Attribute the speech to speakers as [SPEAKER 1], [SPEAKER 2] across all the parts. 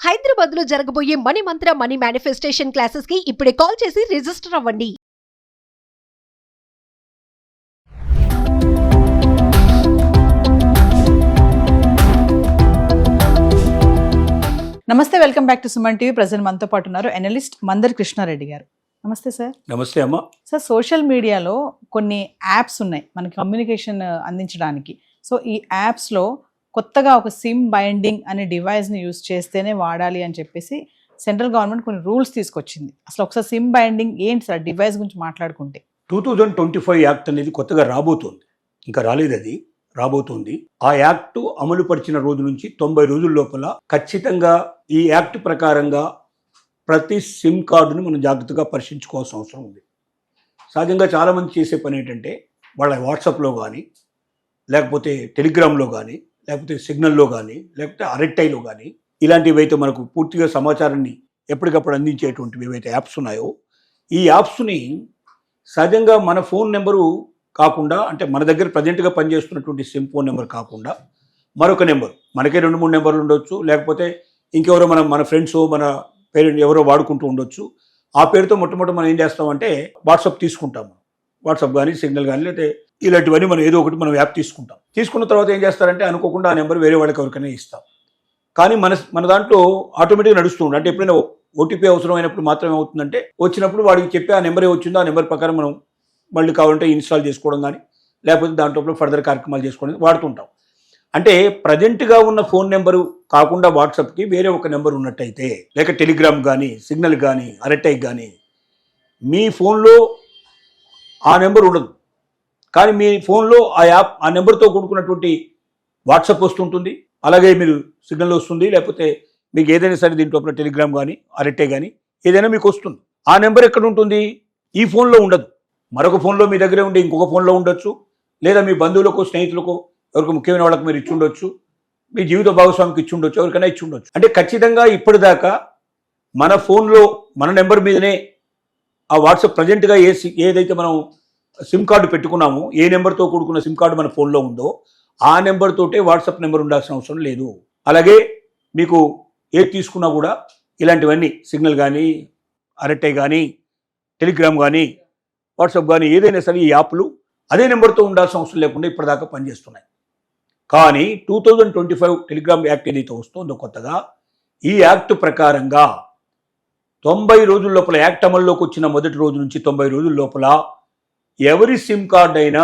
[SPEAKER 1] హైదరాబాద్ లో జరగబోయే మనీ మంత్ర money manifestation classes కి ఇప్పుడే కాల్ చేసి రిజిస్టర్ అవ్వండి.
[SPEAKER 2] నమస్తే, welcome back to Suman TV. Present మనతో పాటు ఉన్నారు ఎనలిస్ట్ మందర్ కృష్ణారెడ్డి గారు. నమస్తే సార్.
[SPEAKER 3] నమస్తే అమ్మ.
[SPEAKER 2] సార్, సోషల్ మీడియాలో కొన్ని యాప్స్ ఉన్నాయి మనకి కమ్యూనికేషన్ అందించడానికి. సో ఈ యాప్స్లో కొత్తగా ఒక సిమ్ బైండింగ్ అనే డివైస్ని యూజ్ చేస్తేనే వాడాలి అని చెప్పేసి సెంట్రల్ గవర్నమెంట్ కొన్ని రూల్స్ తీసుకొచ్చింది. అసలు ఒకసారి సిమ్ బైండింగ్ ఏంటి సార్, డివైస్ గురించి మాట్లాడుకుంటే?
[SPEAKER 3] 2025 యాక్ట్ అనేది కొత్తగా రాబోతోంది, ఇంకా రాలేదు, అది రాబోతోంది. ఆ యాక్ట్ అమలు పరిచిన రోజు నుంచి 90 రోజుల లోపల ఖచ్చితంగా ఈ యాక్ట్ ప్రకారంగా ప్రతి సిమ్ కార్డుని మనం జాగ్రత్తగా పరిశీలించుకోవాల్సిన అవసరం ఉంది. సహజంగా చాలామంది చేసే పని ఏంటంటే వాళ్ళ వాట్సాప్లో కానీ, లేకపోతే టెలిగ్రామ్లో కానీ, లేకపోతే సిగ్నల్లో కానీ, లేకపోతే అరెట్టైలో కానీ, ఇలాంటివి అయితే మనకు పూర్తిగా సమాచారాన్ని ఎప్పటికప్పుడు అందించేటువంటివి ఏవైతే యాప్స్ ఉన్నాయో, ఈ యాప్స్ని సహజంగా మన ఫోన్ నెంబరు కాకుండా, అంటే మన దగ్గర ప్రజెంట్గా పనిచేస్తున్నటువంటి సిమ్ ఫోన్ నెంబర్ కాకుండా మరొక నెంబర్, మనకే 2-3 నెంబర్లు ఉండొచ్చు, లేకపోతే ఇంకెవరో మన ఫ్రెండ్స్, మన పేరెంట్ ఎవరో వాడుకుంటూ ఉండొచ్చు. ఆ పేరుతో మొట్టమొదటి మనం ఏం చేస్తామంటే వాట్సాప్ తీసుకుంటాము. వాట్సాప్ కానీ, సిగ్నల్ కానీ, లేకపోతే ఇలాంటివన్నీ మనం ఏదో ఒకటి మనం యాప్ తీసుకుంటాం. తీసుకున్న తర్వాత ఏం చేస్తారంటే అనుకోకుండా ఆ నెంబర్ వేరే వాళ్ళకి ఎవరికైనా ఇస్తాం. కానీ మన దాంట్లో ఆటోమేటిక్గా నడుస్తూ ఉంటుంది. అంటే ఎప్పుడైనా ఓటీపీ అవసరమైనప్పుడు మాత్రం ఏమవుతుందంటే, వచ్చినప్పుడు వాడికి చెప్పి ఆ నెంబర్ వచ్చిందో ఆ నెంబర్ ప్రకారం మనం మళ్ళీ కావాలంటే ఇన్స్టాల్ చేసుకోవడం కానీ, లేకపోతే దాంట్లో ఫర్దర్ కార్యక్రమాలు చేసుకోవడం వాడుతుంటాం. అంటే ప్రజెంట్గా ఉన్న ఫోన్ నెంబరు కాకుండా వాట్సాప్కి వేరే ఒక నెంబర్ ఉన్నట్టయితే, లేక టెలిగ్రామ్ కానీ, సిగ్నల్ కానీ, అరెట్టై కానీ, మీ ఫోన్లో ఆ నెంబర్ ఉండదు. కానీ మీ ఫోన్లో ఆ నెంబర్తో కూడుకున్నటువంటి వాట్సాప్ వస్తుంటుంది, అలాగే మీరు సిగ్నల్ వస్తుంది, లేకపోతే మీకు ఏదైనా సరే దీంట్లో టెలిగ్రామ్ కానీ, అరెట్టే కానీ ఏదైనా మీకు వస్తుంది. ఆ నెంబర్ ఎక్కడ ఉంటుంది? ఈ ఫోన్లో ఉండదు. మరొక ఫోన్లో మీ దగ్గరే ఉండి ఇంకొక ఫోన్లో ఉండొచ్చు, లేదా మీ బంధువులకు, స్నేహితులకు, ఎవరికి ముఖ్యమైన వాళ్ళకి మీరు ఇచ్చి ఉండొచ్చు, మీ జీవిత భాగస్వామికి ఇచ్చి ఉండొచ్చు, ఎవరికైనా ఇచ్చి ఉండొచ్చు. అంటే ఖచ్చితంగా ఇప్పటిదాకా మన ఫోన్లో మన నెంబర్ మీదనే ఆ వాట్సాప్ ప్రజెంట్గా ఏదైతే మనం సిమ్ కార్డు పెట్టుకున్నామో, ఏ నెంబర్తో కూడుకున్న సిమ్ కార్డు మన ఫోన్లో ఉందో ఆ నెంబర్ తోటే వాట్సాప్ నెంబర్ ఉండాల్సిన అవసరం లేదు. అలాగే మీకు ఏది తీసుకున్నా కూడా ఇలాంటివన్నీ సిగ్నల్ కానీ, అరెట్టై కానీ, టెలిగ్రామ్ కానీ, వాట్సాప్ కానీ ఏదైనా సరే ఈ యాప్లు అదే నెంబర్తో ఉండాల్సిన అవసరం లేకుండా ఇప్పటిదాకా పనిచేస్తున్నాయి. కానీ 2025 టెలిగ్రామ్ యాక్ట్ ఏదైతే వస్తుందో కొత్తగా, ఈ యాక్ట్ ప్రకారంగా 90 రోజుల లోపల, యాక్ట్ అమల్లోకి వచ్చిన మొదటి రోజు నుంచి 90 రోజుల లోపల ఎవరి సిమ్ కార్డ్ అయినా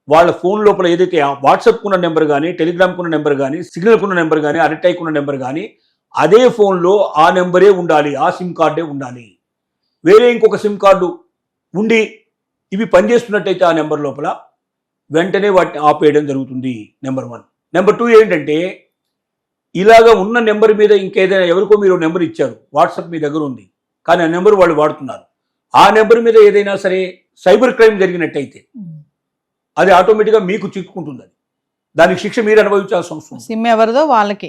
[SPEAKER 3] వాళ్ళ ఫోన్ లోపల ఏదైతే వాట్సాప్కున్న నెంబర్ కానీ, టెలిగ్రామ్కున్న నెంబర్ కానీ, సిగ్నల్కున్న నెంబర్ కానీ, అరెట్టైకున్న నెంబర్ కానీ అదే ఫోన్లో ఆ నెంబరే ఉండాలి, ఆ సిమ్ కార్డే ఉండాలి. వేరే ఇంకొక సిమ్ కార్డు ఉండి ఇవి పనిచేస్తున్నట్టయితే ఆ నెంబర్ లోపల వెంటనే వాటిని ఆపేయడం జరుగుతుంది. నెంబర్ 1. నెంబర్ 2 ఏంటంటే, ఇలాగ ఉన్న నెంబర్ మీద ఇంకేదైనా ఎవరికో మీరు నెంబర్ ఇచ్చారు, వాట్సాప్ మీ దగ్గర ఉంది, కానీ ఆ నెంబర్ వాళ్ళు వాడుతున్నారు. ఆ నెంబర్ మీద ఏదైనా సరే సైబర్ క్రైమ్ జరిగినట్టయితే అది ఆటోమేటిక్గా మీకు చిక్కుకుంటుంది. అది దానికి శిక్ష మీరు అనుభవించాల్సిన అవసరం,
[SPEAKER 2] సిమ్ ఎవరిదో వాళ్ళకే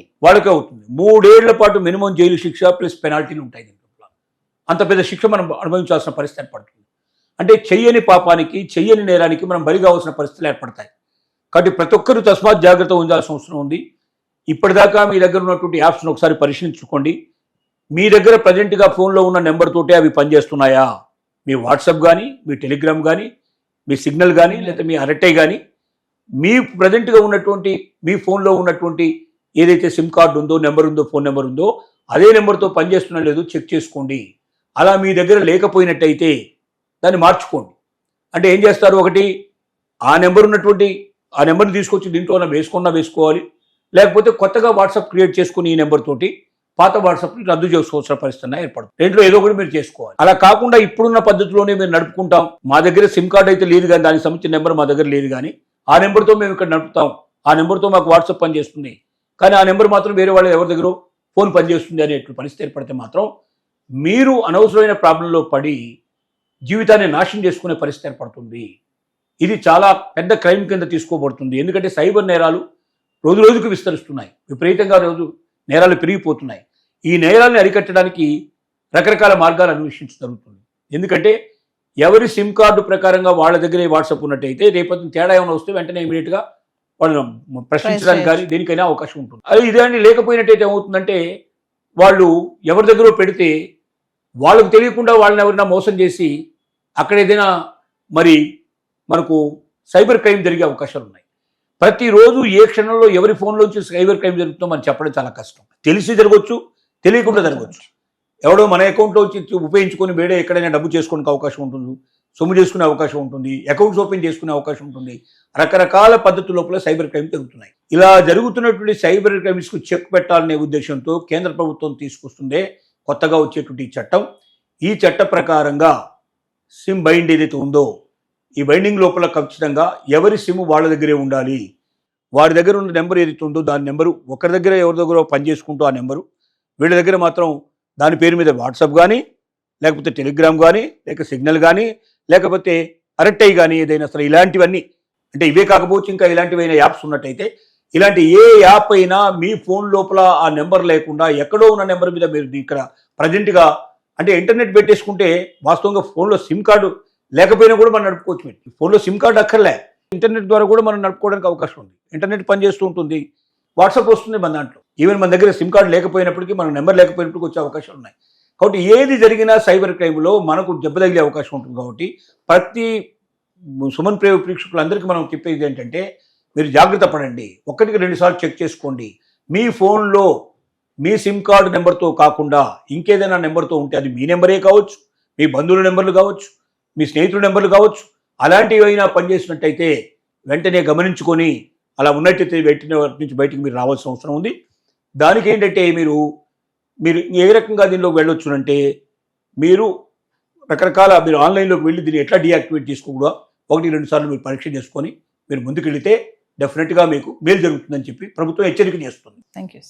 [SPEAKER 3] అవుతుంది. 3 ఏళ్ల పాటు మినిమం జైలు శిక్ష ప్లస్ పెనాల్టీలు ఉంటాయి. దీంట్లో అంత పెద్ద శిక్ష మనం అనుభవించాల్సిన పరిస్థితి ఏర్పడుతుంది. అంటే చెయ్యని పాపానికి, చెయ్యని నేరానికి మనం బలి కావాల్సిన పరిస్థితులు ఏర్పడతాయి. కాబట్టి ప్రతి ఒక్కరూ తస్మాత్ జాగ్రత్త ఉండాల్సిన అవసరం ఉంది. ఇప్పటిదాకా మీ దగ్గర ఉన్నటువంటి యాప్స్ను ఒకసారి పరిశీలించుకోండి. మీ దగ్గర ప్రజెంట్గా ఫోన్లో ఉన్న నెంబర్ తోటే అవి పనిచేస్తున్నాయా? మీ వాట్సాప్ కానీ, మీ టెలిగ్రామ్ కానీ, మీ సిగ్నల్ కానీ, లేదా మీ అరెట్టై కానీ, మీ ప్రజెంట్గా ఉన్నటువంటి మీ ఫోన్లో ఉన్నటువంటి ఏదైతే సిమ్ కార్డు ఉందో, నెంబర్ ఉందో, ఫోన్ నెంబర్ ఉందో అదే నెంబర్తో పనిచేస్తున్నా లేదో చెక్ చేసుకోండి. అలా మీ దగ్గర లేకపోయినట్టయితే దాన్ని మార్చుకోండి. అంటే ఏం చేస్తారు? ఒకటి, ఆ నెంబర్ ఉన్నటువంటి ఆ నెంబర్ని తీసుకొచ్చి దీంట్లో వేసుకోవాలి, లేకపోతే కొత్తగా వాట్సాప్ క్రియేట్ చేసుకుని ఈ నెంబర్ తోటి పాత వాట్సాప్ని రద్దు చేసుకోవాల్సిన పరిస్థితి ఏర్పడుతుంది. రెంట్లో ఏదో ఒకటి మీరు చేసుకోవాలి. అలా కాకుండా ఇప్పుడున్న పద్ధతిలోనే మీరు నడుపుకుంటాం, మా దగ్గర సిమ్ కార్డు అయితే లేదు కానీ దానికి సంబంధించిన నెంబర్ మా దగ్గర లేదు కానీ ఆ నెంబర్తో మేము ఇక్కడ నడుపుతాం, ఆ నెంబర్తో మాకు వాట్సాప్ పనిచేస్తుంది, కానీ ఆ నెంబర్ మాత్రం వేరే వాళ్ళ ఎవరి దగ్గర ఫోన్ పనిచేస్తుంది అనేటువంటి పరిస్థితి ఏర్పడితే మాత్రం మీరు అనవసరమైన ప్రాబ్లంలో పడి జీవితాన్ని నాశనం చేసుకునే పరిస్థితి ఏర్పడుతుంది. ఇది చాలా పెద్ద క్రైమ్ కింద తీసుకోబడుతుంది. ఎందుకంటే సైబర్ నేరాలు రోజు రోజుకు విస్తరిస్తున్నాయి, విపరీతంగా నేరాలు పెరిగిపోతున్నాయి. ఈ నేరాలను అరికట్టడానికి రకరకాల మార్గాలు అన్వేషించడం జరుగుతుంది. ఎందుకంటే ఎవరి సిమ్ కార్డు ప్రకారంగా వాళ్ళ దగ్గరే వాట్సాప్ ఉన్నట్టయితే రేపొద్దున తేడా ఏమైనా వస్తే వెంటనే ఇమీడియట్గా వాళ్ళని ప్రశ్నించడానికి కానీ దేనికైనా అవకాశం ఉంటుంది. అది ఇదే లేకపోయినట్టయితే ఏమవుతుందంటే వాళ్ళు ఎవరి దగ్గర పెడితే వాళ్ళకు తెలియకుండా వాళ్ళని ఎవరైనా మోసం చేసి అక్కడ ఏదైనా మరి మనకు సైబర్ క్రైమ్ జరిగే అవకాశాలు ఉన్నాయి. ప్రతిరోజు ఏ క్షణంలో ఎవరి ఫోన్లోంచి సైబర్ క్రైమ్ జరుగుతుందో మనం చెప్పడం చాలా కష్టం. తెలిసి జరగవచ్చు, తెలియకుండా జరగవచ్చు. ఎవడో మన అకౌంట్లో వచ్చి ఉపయోగించుకొని వేరే ఎక్కడైనా డబ్బు చేసుకోవడానికి అవకాశం ఉంటుంది, సొమ్ము చేసుకునే అవకాశం ఉంటుంది, అకౌంట్స్ ఓపెన్ చేసుకునే అవకాశం ఉంటుంది. రకరకాల పద్ధతుల లోపల సైబర్ క్రైమ్ జరుగుతున్నాయి. ఇలా జరుగుతున్నటువంటి సైబర్ క్రైమ్స్కు చెక్ పెట్టాలనే ఉద్దేశంతో కేంద్ర ప్రభుత్వం తీసుకొస్తుందే కొత్తగా వచ్చేటువంటి చట్టం. ఈ చట్ట ప్రకారంగా సిమ్ బైండ్ ఏదైతే ఉందో ఈ బైండింగ్ లోపల ఖచ్చితంగా ఎవరి సిమ్ వాళ్ళ దగ్గరే ఉండాలి. వారి దగ్గర ఉన్న నెంబర్ ఏదైతే ఉందో దాని నెంబరు ఒకరి దగ్గర ఎవరి దగ్గర పనిచేసుకుంటూ ఆ నెంబరు, వీళ్ళ దగ్గర మాత్రం దాని పేరు మీద వాట్సాప్ కానీ, లేకపోతే టెలిగ్రామ్ కానీ, లేక సిగ్నల్ కానీ, లేకపోతే అరట్టై కానీ ఏదైనా సరే ఇలాంటివన్నీ, అంటే ఇవే కాకపోవచ్చు ఇంకా ఇలాంటివైన యాప్స్ ఉన్నట్టయితే, ఇలాంటి ఏ యాప్ అయినా మీ ఫోన్ లోపల ఆ నెంబర్ లేకుండా ఎక్కడో ఉన్న నెంబర్ మీద మీరు ఇక్కడ ప్రజెంట్గా అంటే ఇంటర్నెట్ పెట్టేసుకుంటే వాస్తవంగా ఫోన్లో సిమ్ కార్డు లేకపోయినా కూడా మనం నడుపుకోవచ్చు. ఫోన్లో సిమ్ కార్డు అక్కర్లే, ఇంటర్నెట్ ద్వారా కూడా మనం నడుపుకోవడానికి అవకాశం ఉంది. ఇంటర్నెట్ పనిచేస్తూ ఉంటుంది, వాట్సాప్ వస్తుంది మన దాంట్లో. ఈవెన్ మన దగ్గర సిమ్ కార్డు లేకపోయినప్పటికీ మన నెంబర్ లేకపోయినప్పటికీ వచ్చే అవకాశాలు ఉన్నాయి. కాబట్టి ఏది జరిగినా సైబర్ క్రైమ్లో మనకు దెబ్బ తగిలే అవకాశం ఉంటుంది. కాబట్టి ప్రతి సుమన్ ప్రేమ ప్రేక్షకులందరికీ మనం చెప్పేది ఏంటంటే మీరు జాగ్రత్త పడండి. 1-2 సార్లు చెక్ చేసుకోండి. మీ ఫోన్లో మీ సిమ్ కార్డు నెంబర్తో కాకుండా ఇంకేదైనా నెంబర్తో ఉంటే అది మీ నెంబరే కావచ్చు, మీ బంధువుల నెంబర్లు కావచ్చు, మీ స్నేహితుల నెంబర్లు కావచ్చు, అలాంటివి అయినా పనిచేసినట్టయితే వెంటనే గమనించుకొని అలా ఉన్నట్టయితే వెంటనే వాటి నుంచి బయటికి మీరు రావాల్సిన అవసరం ఉంది. దానికి ఏంటంటే మీరు ఏ రకంగా దీనిలోకి వెళ్ళొచ్చునంటే మీరు మీరు ఆన్లైన్లోకి వెళ్ళి దీన్ని ఎట్లా డీయాక్టివేట్ చేసుకోకూడదు 1-2 సార్లు మీరు పరీక్ష చేసుకొని మీరు ముందుకెళ్తే డెఫినెట్గా మీకు మేలు జరుగుతుందని చెప్పి ప్రభుత్వం హెచ్చరిక చేస్తుంది.
[SPEAKER 2] Thank you.